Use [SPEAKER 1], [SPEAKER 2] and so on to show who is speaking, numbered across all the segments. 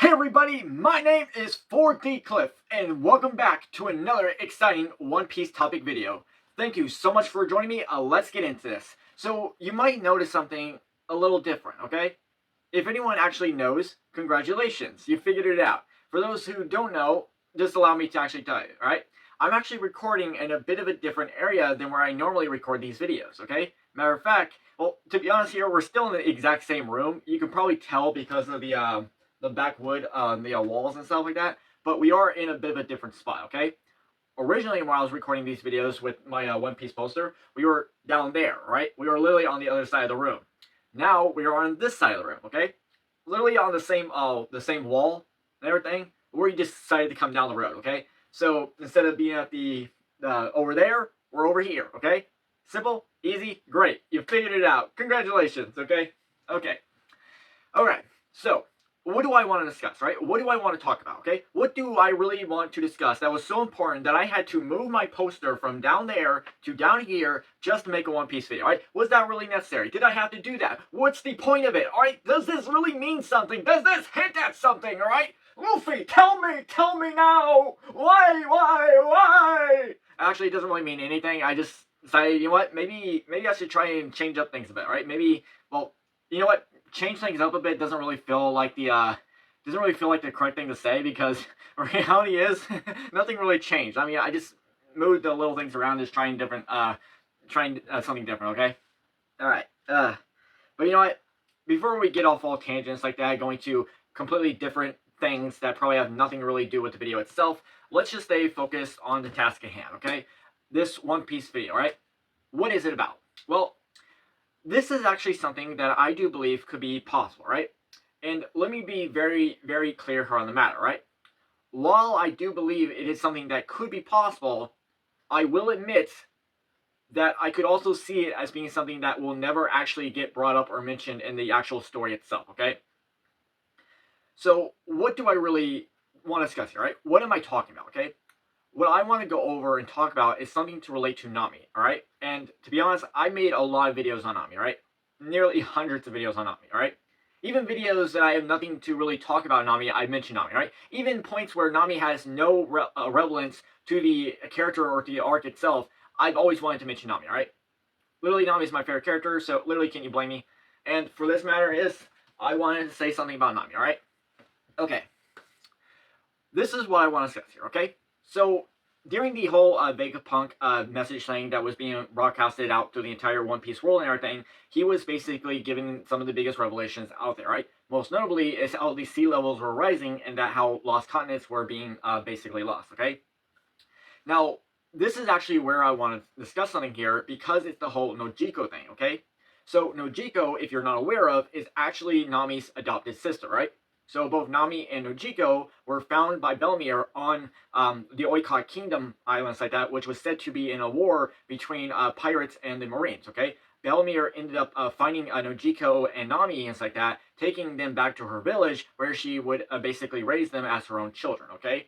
[SPEAKER 1] Hey everybody, my name is 4D Clif, and welcome back to another exciting One Piece topic video. Thank you so much for joining me. Let's get into this. So, you might notice something a little different, okay? If anyone actually knows, congratulations, you figured it out. For those who don't know, just allow me to actually tell you, alright? I'm actually recording in a bit of a different area than where I normally record these videos, okay? Matter of fact, well, to be honest here, we're still in the exact same room. You can probably tell because of the backwood on the walls and stuff like that, but we are in a bit of a different spot, okay? Originally, when I was recording these videos with my One Piece poster, we were down there, right? We were literally on the other side of the room. Now, we are on this side of the room, okay? Literally on the same wall and everything, we just decided to come down the road, okay? So, instead of being at the, over there, we're over here, okay? Simple, easy, great. You figured it out. Congratulations, okay? Okay. Alright, so, what do I want to discuss, right? What do I want to talk about, okay? What do I really want to discuss that was so important that I had to move my poster from down there to down here just to make a One Piece video, right? Was that really necessary? Did I have to do that? What's the point of it, alright? Does this really mean something? Does this hint at something, alright? Luffy, tell me now! Why? Actually, it doesn't really mean anything. I just decided, you know what? Maybe I should try and change up things a bit, right? Maybe, well, you know what? Change things up a bit doesn't really feel like the correct thing to say, because reality is nothing really changed. I mean, I just moved the little things around, just trying something different. Okay, all right. But you know what? Before we get off all tangents like that, going to completely different things that probably have nothing to really do with the video itself, let's just stay focused on the task at hand. Okay, this One Piece video, right? What is it about? Well, this is actually something that I do believe could be possible, right? And let me be very, very clear here on the matter, right? While I do believe it is something that could be possible, I will admit that I could also see it as being something that will never actually get brought up or mentioned in the actual story itself, okay? So, what do I really want to discuss here, right? What am I talking about, okay? What I want to go over and talk about is something to relate to Nami, alright? And to be honest, I made a lot of videos on Nami, right? Nearly hundreds of videos on Nami, alright? Even videos that I have nothing to really talk about Nami, I mention Nami, right? Even points where Nami has no relevance to the character or to the arc itself, I've always wanted to mention Nami, alright? Literally, Nami is my favorite character, so literally, can't you blame me? And for this matter is, I wanted to say something about Nami, alright? Okay. This is what I want to discuss here, okay? So, during the whole Vegapunk message thing that was being broadcasted out to the entire One Piece world and everything, he was basically giving some of the biggest revelations out there, right? Most notably is how the sea levels were rising and that how lost continents were being basically lost, okay? Now, this is actually where I want to discuss something here, because it's the whole Nojiko thing, okay? So, Nojiko, if you're not aware of, is actually Nami's adopted sister, right? So both Nami and Nojiko were found by Bellemere on the Oykot Kingdom islands like that, which was said to be in a war between pirates and the Marines, okay? Bellemere ended up finding Nojiko and Nami and like that, taking them back to her village, where she would basically raise them as her own children, okay?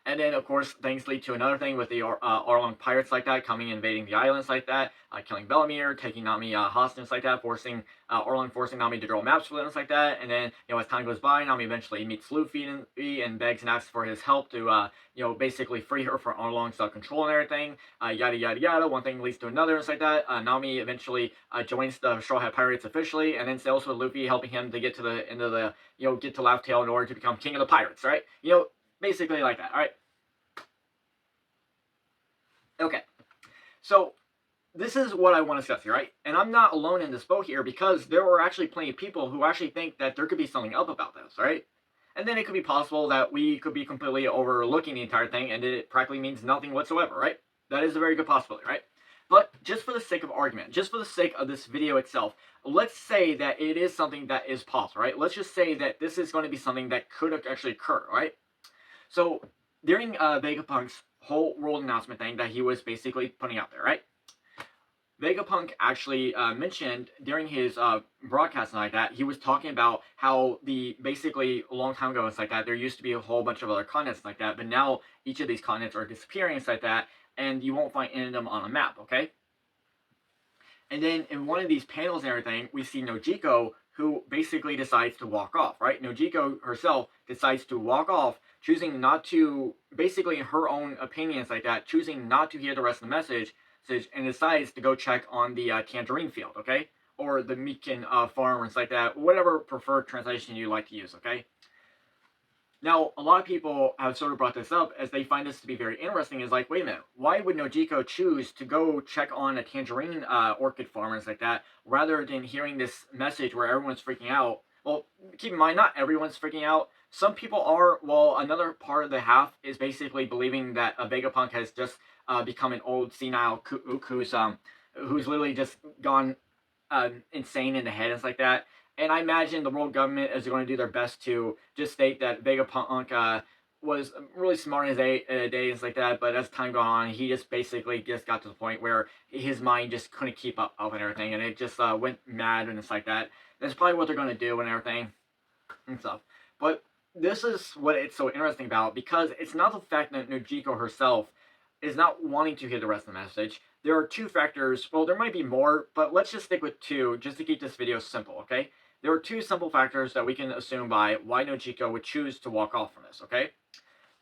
[SPEAKER 1] And then, of course, things lead to another thing with the Arlong pirates like that, coming invading the islands like that, killing Bellemere, taking Nami hostage like that, forcing Nami to draw maps for them like that. And then, you know, as time goes by, Nami eventually meets Luffy and begs and asks for his help to, you know, basically free her from Arlong's control and everything. Yada yada yada. One thing leads to another and like that. Nami eventually joins the Straw Hat Pirates officially, and then sails with Luffy, helping him to get to the end of the, you know, get to Laugh Tale in order to become king of the pirates, right? You know, basically like that, all right? Okay, so this is what I want to discuss here, right? And I'm not alone in this boat here, because there are actually plenty of people who actually think that there could be something up about this, right? And then it could be possible that we could be completely overlooking the entire thing and it practically means nothing whatsoever, right? That is a very good possibility, right? But just for the sake of argument, just for the sake of this video itself, let's say that it is something that is possible, right? Let's just say that this is going to be something that could actually occur, right? So, during Vegapunk's whole world announcement thing that he was basically putting out there, right? Vegapunk actually mentioned during his broadcast and like that, he was talking about how basically a long time ago and like that, there used to be a whole bunch of other continents like that, but now each of these continents are disappearing and like that, and you won't find any of them on a map, okay? And then in one of these panels and everything, we see Nojiko, who basically decides to walk off, right? Nojiko herself decides to walk off, choosing not to, basically in her own opinions like that, choosing not to hear the rest of the message, and decides to go check on the tangerine field, okay? Or the Mikan farm, and like that, whatever preferred translation you like to use, okay? Now, a lot of people have sort of brought this up as they find this to be very interesting. Is like, wait a minute, why would Nojiko choose to go check on a tangerine orchid farm and like that, rather than hearing this message where everyone's freaking out? Well, keep in mind, not everyone's freaking out. Some people are. Well, another part of the half is basically believing that Vegapunk has just become an old senile who's literally just gone insane in the head and stuff like that. And I imagine the world government is going to do their best to just state that Vegapunk was really smart in his days like that, but as time gone on, he just basically just got to the point where his mind just couldn't keep up and everything, and it just went mad and it's like that. That's probably what they're going to do and everything and stuff. But this is what it's so interesting about, because it's not the fact that Nojiko herself is not wanting to hear the rest of the message. There are two factors. Well, there might be more, but let's just stick with two just to keep this video simple, okay? There are two simple factors that we can assume by why Nojiko would choose to walk off from this, okay?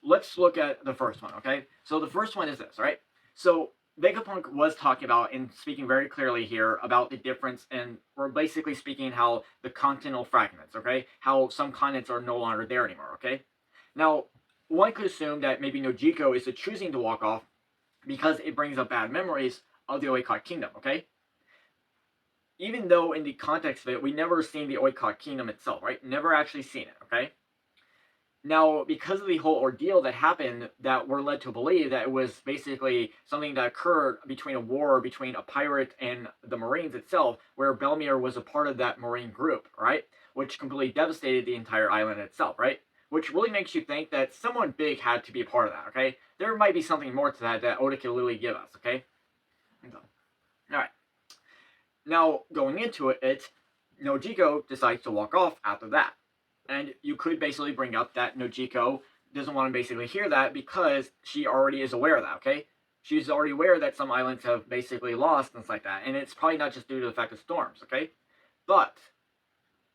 [SPEAKER 1] Let's look at the first one, okay? So the first one is this, right? So Vegapunk was talking about and speaking very clearly here about the difference, and we're basically speaking how the continental fragments, okay? How some continents are no longer there anymore, okay? Now, one could assume that maybe Nojiko is choosing to walk off because it brings up bad memories of the Oykot kingdom, okay? Even though in the context of it, we never seen the Oykot kingdom itself, right? Never actually seen it, okay? Now, because of the whole ordeal that happened, that we're led to believe that it was basically something that occurred between a war between a pirate and the Marines itself, where Belmir was a part of that Marine group, right? Which completely devastated the entire island itself, right? Which really makes you think that someone big had to be a part of that, okay? There might be something more to that that Oda can literally give us, okay? Alright. Now, going into it, Nojiko decides to walk off after that. And you could basically bring up that Nojiko doesn't want to basically hear that because she already is aware of that, okay? She's already aware that some islands have basically lost and stuff like that. And it's probably not just due to the fact of storms, okay? But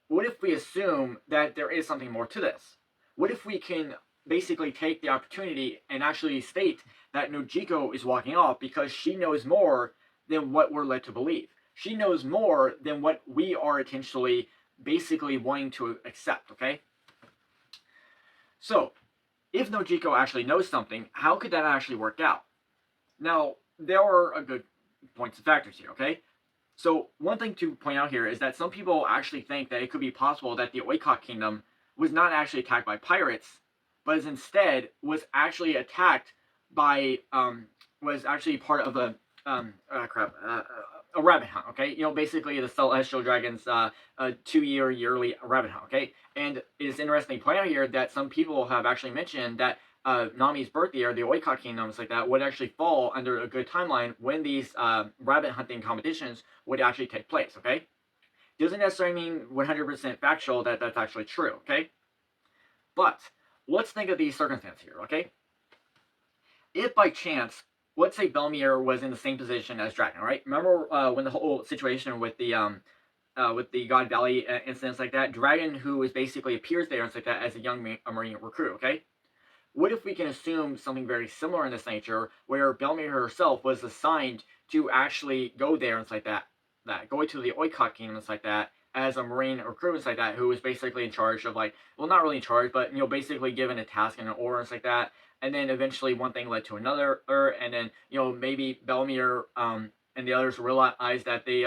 [SPEAKER 1] what if we assume that there is something more to this? What if we can basically take the opportunity and actually state that Nojiko is walking off because she knows more than what we're led to believe? She knows more than what we are intentionally basically wanting to accept, okay? So, if Nojiko actually knows something, how could that actually work out? Now, there are a good points and factors here, okay? So, one thing to point out here is that some people actually think that it could be possible that the Oykot Kingdom was not actually attacked by pirates, but is instead was actually attacked by, was actually part of a rabbit hunt, okay? You know, basically the Celestial Dragon's 2-year yearly rabbit hunt, okay? And it's interesting to point out here that some people have actually mentioned that Nami's birth year, the Oykot Kingdoms like that, would actually fall under a good timeline when these rabbit hunting competitions would actually take place, okay? Doesn't necessarily mean 100% factual that that's actually true, okay? But let's think of these circumstances here, okay? If by chance, let's say Belmir was in the same position as Dragon, right? Remember when the whole situation with the God Valley incidents like that? Dragon, who is basically appears there and like that as a young Marine recruit, okay? What if we can assume something very similar in this nature, where Belmir herself was assigned to actually go there and like that, go to the Oykot Kingdom and like that, as a Marine recruit like that, who was basically in charge of like, well, not really in charge, but, you know, basically given a task and an order and like that. And then eventually one thing led to another, and then, you know, maybe Belmir and the others realized that they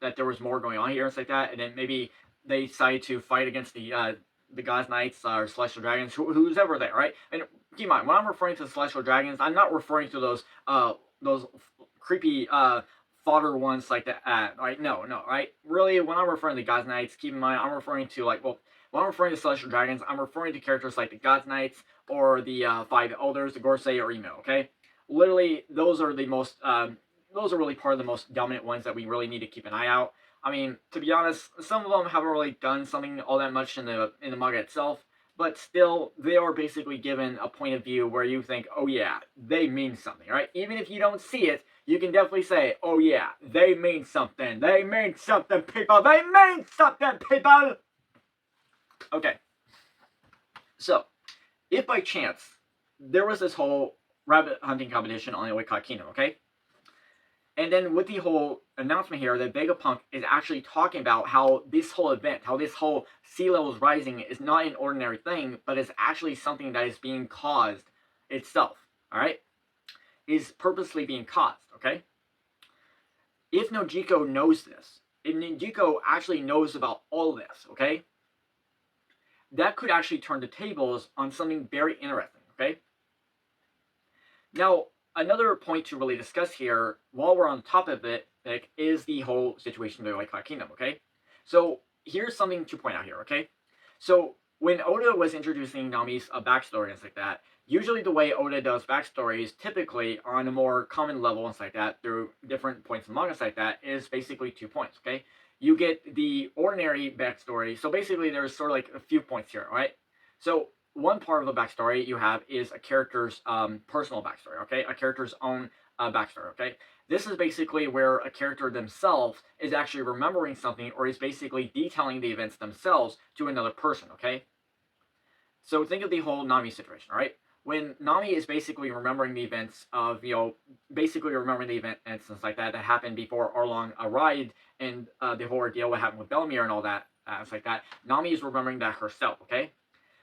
[SPEAKER 1] that there was more going on here and like that, and then maybe they decided to fight against the God's Knights or Celestial Dragons, who's ever there, right? And keep in mind, when I'm referring to the Celestial Dragons, I'm not referring to those creepy fodder ones like that, right? No, right? Really, when I'm referring to God's Knights, keep in mind, I'm referring to like, well, when I'm referring to Celestial Dragons, I'm referring to characters like the God's Knights or the Five Elders, the Gorsei, or Emo, okay? Literally, those are the most, those are really part of the most dominant ones that we really need to keep an eye out. I mean, to be honest, some of them haven't really done something all that much in the manga itself, but still, they are basically given a point of view where you think, oh yeah, they mean something, right? Even if you don't see it, you can definitely say, oh yeah, they mean something. They mean something, people. They mean something, people. Okay. So, if by chance there was this whole rabbit hunting competition on the Oykot Kingdom, okay? And then with the whole announcement here that Vegapunk is actually talking about how this whole event, how this whole sea levels rising is not an ordinary thing, but is actually something that is being caused itself, all right? Is purposely being caused, okay? If Nojiko knows this, if Nojiko actually knows about all this, okay? That could actually turn the tables on something very interesting, okay? Now, another point to really discuss here, while we're on top of it, like, is the whole situation of the Oykot Kingdom, okay? So, here's something to point out here, okay? So, when Oda was introducing Nami's backstory and stuff like that, usually the way Oda does backstories, typically on a more common level and stuff like that, through different points in manga like that, is basically 2 points, okay? You get the ordinary backstory, so basically there's sort of like a few points here, right? So, one part of the backstory you have is a character's personal backstory, okay? A character's own backstory, okay? This is basically where a character themselves is actually remembering something or is basically detailing the events themselves to another person, okay? So think of the whole Nami situation, right? When Nami is basically remembering the events of, basically remembering the event and stuff like that happened before Arlong arrived and the whole ordeal, what happened with Bellemere and all that, stuff like that, Nami is remembering that herself, okay?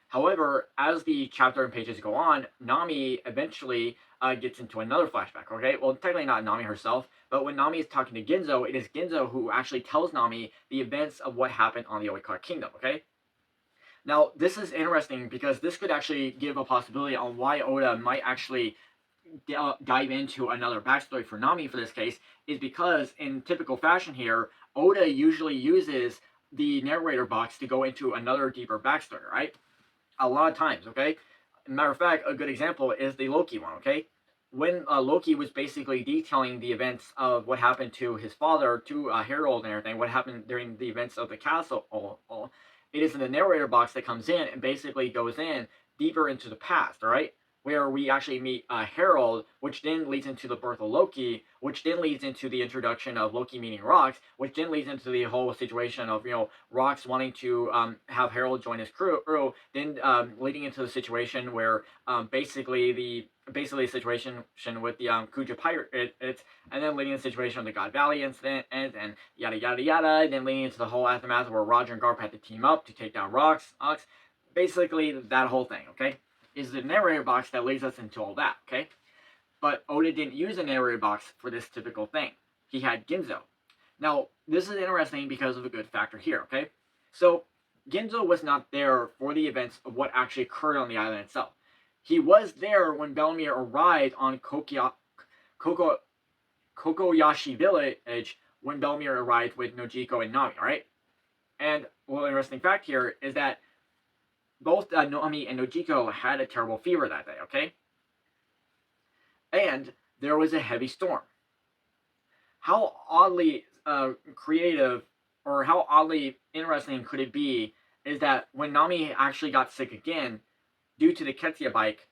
[SPEAKER 1] However, as the chapter and pages go on, Nami eventually gets into another flashback, okay? Well, technically not Nami herself, but when Nami is talking to Ginzo, it is Ginzo who actually tells Nami the events of what happened on the Oykot Kingdom, okay? Now, this is interesting because this could actually give a possibility on why Oda might actually dive into another backstory for Nami for this case, is because in typical fashion here, Oda usually uses the narrator box to go into another deeper backstory, right? A lot of times, okay? Matter of fact, a good example is the Loki one, okay? When Loki was basically detailing the events of what happened to his father, to Harold and everything, what happened during the events of the castle, it is in the narrator box that comes in and basically goes in deeper into the past, all right? Where we actually meet Harold, which then leads into the birth of Loki, which then leads into the introduction of Loki meeting Rox, which then leads into the whole situation of, Rox wanting to have Harold join his crew, then leading into the situation where basically the situation with the Kuja pirate, and then leading to the situation of the God Valley incident, and yada yada yada, and then leading into the whole aftermath where Roger and Garp had to team up to take down Rox, basically that whole thing, okay? Is the narrator box that leads us into all that, okay? But Oda didn't use a narrator box for this typical thing. He had Ginzo. Now, this is interesting because of a good factor here, okay? So, Ginzo was not there for the events of what actually occurred on the island itself. He was there when Bellemere arrived on Cocoyashi Village when Bellemere arrived with Nojiko and Nami, alright? And one interesting fact here is that both Nami and Nojiko had a terrible fever that day, okay? And there was a heavy storm. How oddly creative or how oddly interesting could it be is that when Nami actually got sick again due to the Ketsia bite,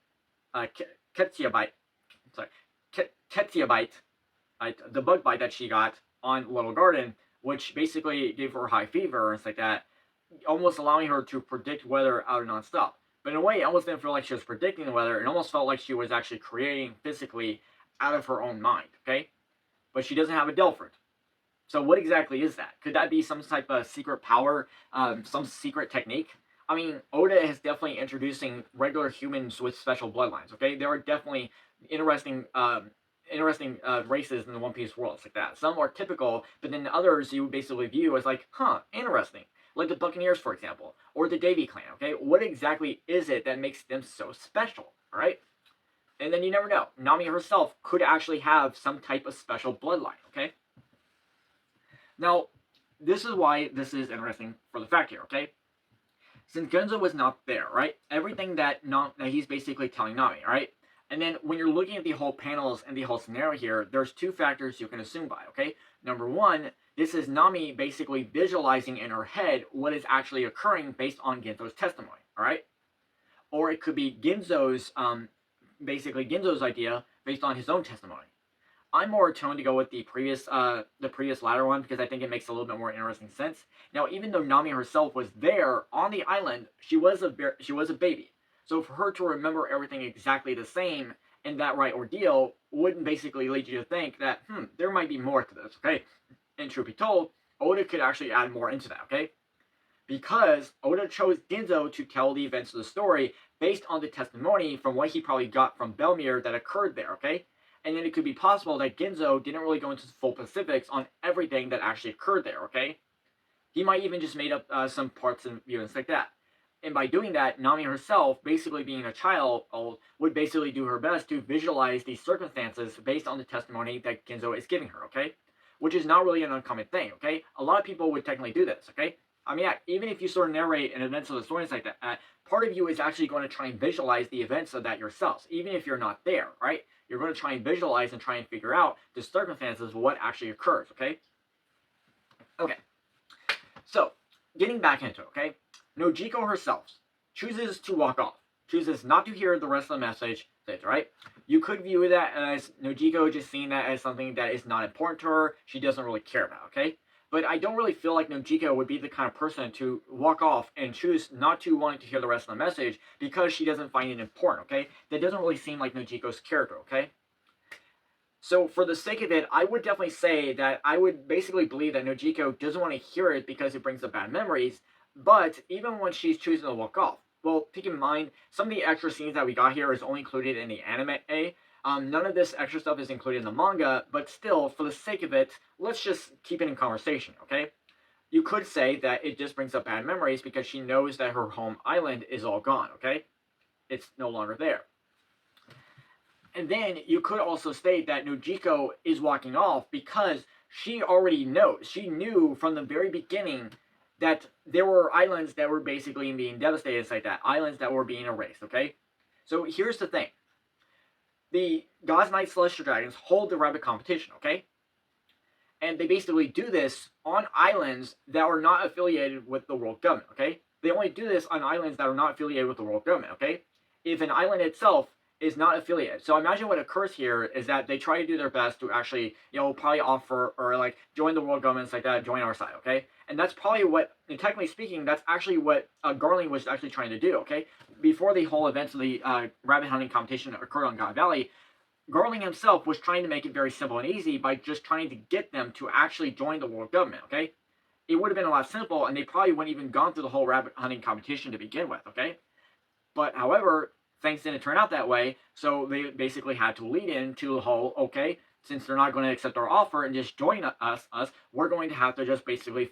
[SPEAKER 1] the bug bite that she got on Little Garden, which basically gave her high fever and stuff like that, almost allowing her to predict weather out of nonstop. But in a way, it almost didn't feel like she was predicting the weather. It almost felt like she was actually creating physically out of her own mind, okay? But she doesn't have a Delphrid. So what exactly is that? Could that be some type of secret power, some secret technique? I mean, Oda is definitely introducing regular humans with special bloodlines, okay? There are definitely interesting races in the One Piece world, like that. Some are typical, but then others you basically view as like, interesting. Like the Buccaneers, for example, or the Davy clan, okay? What exactly is it that makes them so special, alright? And then you never know. Nami herself could actually have some type of special bloodline, okay? Now, this is why this is interesting for the fact here, okay? Since Gunzo was not there, right? Everything that he's basically telling Nami, right? And then when you're looking at the whole panels and the whole scenario here, there's two factors you can assume by, okay? Number one, this is Nami basically visualizing in her head what is actually occurring based on Ginzo's testimony, alright? Or it could be Ginzo's, basically Ginzo's idea based on his own testimony. I'm more attuned to go with the previous latter one because I think it makes a little bit more interesting sense. Now, even though Nami herself was there on the island, she was a baby. So for her to remember everything exactly the same in that right ordeal wouldn't basically lead you to think that there might be more to this. Okay, and truth be told, Oda could actually add more into that. Okay, because Oda chose Ginzo to tell the events of the story based on the testimony from what he probably got from Belmir that occurred there, okay? And then it could be possible that Ginzo didn't really go into full specifics on everything that actually occurred there, okay? He might even just made up some parts and events like that. And by doing that, Nami herself, basically being a child, would basically do her best to visualize these circumstances based on the testimony that Ginzo is giving her, okay? Which is not really an uncommon thing, okay? A lot of people would technically do this, okay? I mean, even if you sort of narrate an events of the stories like that, part of you is actually going to try and visualize the events of that yourselves, even if you're not there, right? You're going to try and visualize and try and figure out the circumstances of what actually occurs, okay? Okay. So, getting back into it, okay? Nojiko herself chooses to walk off, chooses not to hear the rest of the message, right? You could view that as Nojiko just seeing that as something that is not important to her, she doesn't really care about, okay? But I don't really feel like Nojiko would be the kind of person to walk off and choose not to want to hear the rest of the message because she doesn't find it important, okay? That doesn't really seem like Nojiko's character, okay? So for the sake of it, I would definitely say that I would basically believe that Nojiko doesn't want to hear it because it brings up bad memories, but even when she's choosing to walk off, well, keep in mind, some of the extra scenes that we got here is only included in the anime. None of this extra stuff is included in the manga, but still, for the sake of it, let's just keep it in conversation, okay? You could say that it just brings up bad memories because she knows that her home island is all gone, okay? It's no longer there. And then you could also state that Nojiko is walking off because she already knows. She knew from the very beginning that there were islands that were basically being devastated like that. Islands that were being erased, okay? So here's the thing. The Gods, Knights, Celestial Dragons hold the rabbit competition, okay? And they basically do this on islands that are not affiliated with the world government, okay? They only do this on islands that are not affiliated with the world government, okay? If an island itself is not affiliated. So imagine what occurs here is that they try to do their best to actually, probably offer or like join the world governments like that, join our side, okay? And that's probably what, and technically speaking, that's actually what Garling was actually trying to do, okay? Before the whole events of the rabbit hunting competition occurred on God Valley, Garling himself was trying to make it very simple and easy by just trying to get them to actually join the world government, okay? It would have been a lot simple, and they probably wouldn't even gone through the whole rabbit hunting competition to begin with, okay? But, however, things didn't turn out that way, so they basically had to lead into the whole, okay, since they're not going to accept our offer and just join us, we're going to have to just basically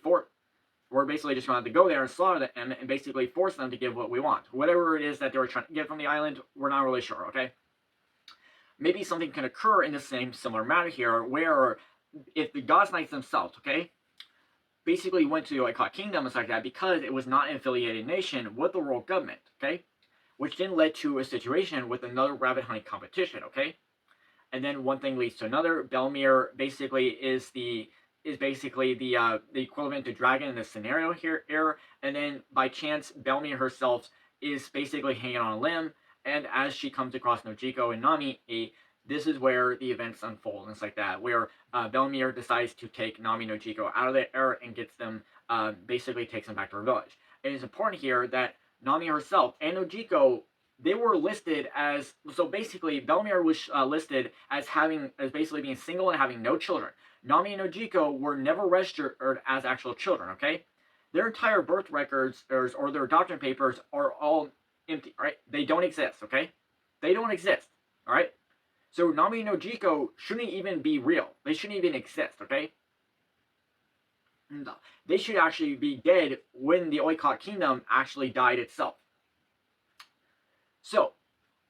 [SPEAKER 1] we're basically just going to have to go there and slaughter them and basically force them to give what we want. Whatever it is that they were trying to get from the island, we're not really sure, okay? Maybe something can occur in the same similar manner here, where if the Gods Knights themselves, okay, basically went to the Oykot Kingdom and stuff like that because it was not an affiliated nation with the world government, okay? Which then led to a situation with another rabbit hunting competition, okay? And then one thing leads to another. Belmir basically is basically the equivalent to dragon in this scenario here, and then by chance Belmir herself is basically hanging on a limb, and as she comes across Nojiko and Nami, this is where the events unfold, and it's like that, where Belmir decides to take Nami and Nojiko out of the air and gets them, basically takes them back to her village. It is important here that Nami herself and Nojiko, they were listed as, so basically Belmir was listed as basically being single and having no children. Nami and Nojiko were never registered as actual children, okay? Their entire birth records or their adoption papers are all empty, right? They don't exist, okay? They don't exist, all right? So Nami and Nojiko shouldn't even be real. They shouldn't even exist, okay? No. They should actually be dead when the Oykot Kingdom actually died itself. So,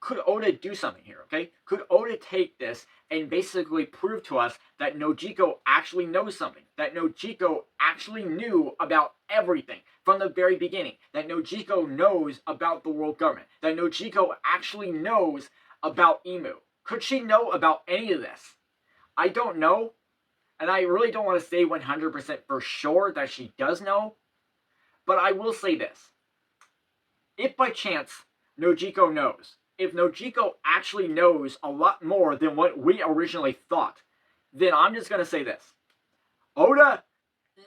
[SPEAKER 1] could Oda do something here, okay? Could Oda take this and basically prove to us that Nojiko actually knows something? That Nojiko actually knew about everything from the very beginning? That Nojiko knows about the world government? That Nojiko actually knows about Imu? Could she know about any of this? I don't know. And I really don't want to say 100% for sure that she does know. But I will say this. If by chance Nojiko knows, if Nojiko actually knows a lot more than what we originally thought, then I'm just gonna say this. Oda,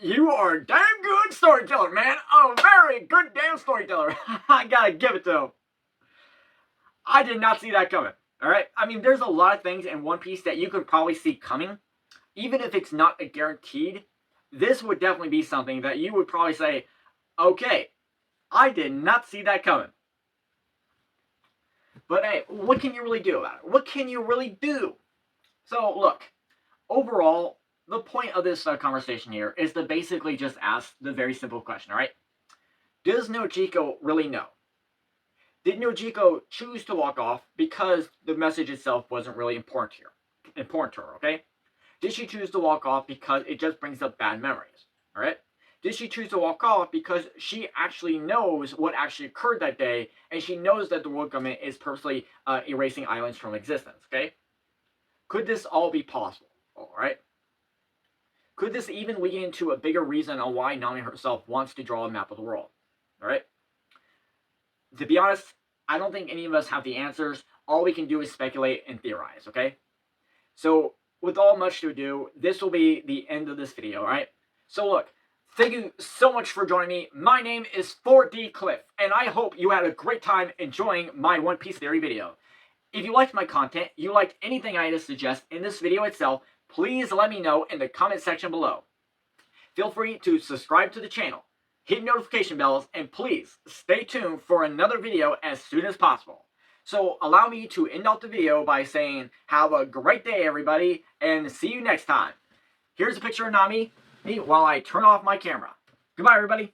[SPEAKER 1] you are a damn good storyteller, man. A very good damn storyteller. I gotta give it to him. I did not see that coming. Alright? I mean, there's a lot of things in One Piece that you could probably see coming. Even if it's not a guaranteed, this would definitely be something that you would probably say, okay, I did not see that coming. But hey, what can you really do about it? What can you really do? So, look, overall, the point of this conversation here is to basically just ask the very simple question, alright? Does Nojiko really know? Did Nojiko choose to walk off because the message itself wasn't really important to her, okay? Did she choose to walk off because it just brings up bad memories, alright? Did she choose to walk off because she actually knows what actually occurred that day, and she knows that the world government is purposely erasing islands from existence, okay? Could this all be possible, alright? Could this even lead into a bigger reason on why Nami herself wants to draw a map of the world, alright? To be honest, I don't think any of us have the answers. All we can do is speculate and theorize, okay? So, with all much to ado, this will be the end of this video, alright? So look, thank you so much for joining me. My name is 4D Clif, and I hope you had a great time enjoying my One Piece theory video. If you liked my content, you liked anything I had to suggest in this video itself, please let me know in the comment section below. Feel free to subscribe to the channel, hit notification bells, and please stay tuned for another video as soon as possible. So allow me to end off the video by saying, have a great day everybody, and see you next time. Here's a picture of Nami while I turn off my camera. Goodbye everybody.